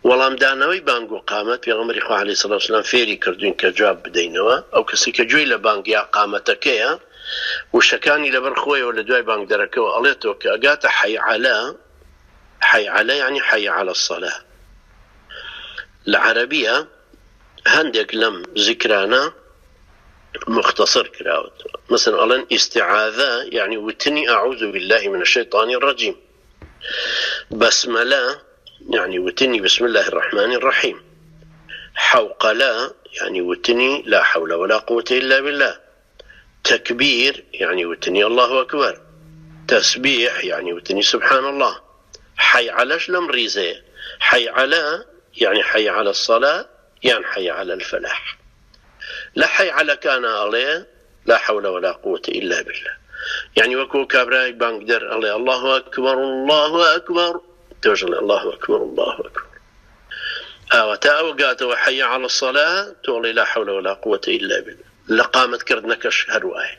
وەڵام دانەوەی بانگ و قامەت پێغەمبەری خوا عەلەیهی سەڵاتو وەسەلام فێری کردوین کە جواب بدەینەوە. ئەو کەسی کە گوێی لە بانگ یا قامەتەکەیە وشەکانی لەبەر خۆیەوە لە دوای بانگ دەرەکەەوە ئەڵێتەوە کە ئەگاتە حەی عەلا، حەی عەلا یعنی حەی عەلە الصەلاة. لە عەرەبیە هەندێک لەم ذیکرانە مختصر کراوەتەوە. مثلا ئەڵێن ئیستیعاذە یعنی وتنی ئەعوذ بالله من الشیطان الرجیم. بسملة يعني وتني بسم الله الرحمن الرحيم. حوقلة يعني وتني لا حول ولا قوة إلا بالله. تكبير يعني وتني الله أكبر. تسبيح يعني وتني سبحان الله. حي على شلم ريزة، حي على يعني حي على الصلاة يعني حي على الفلاح. لا حي على كان عليه لا حول ولا قوة إلا بالله. يعني وكو كابراي بانقدر الله أكبر الله أكبر توجل الله أكبر الله أكبر. تا أوقات وحي على الصلاة تقول لا حول ولا قوة إلا بالله. لقامت كردنكش هرواي.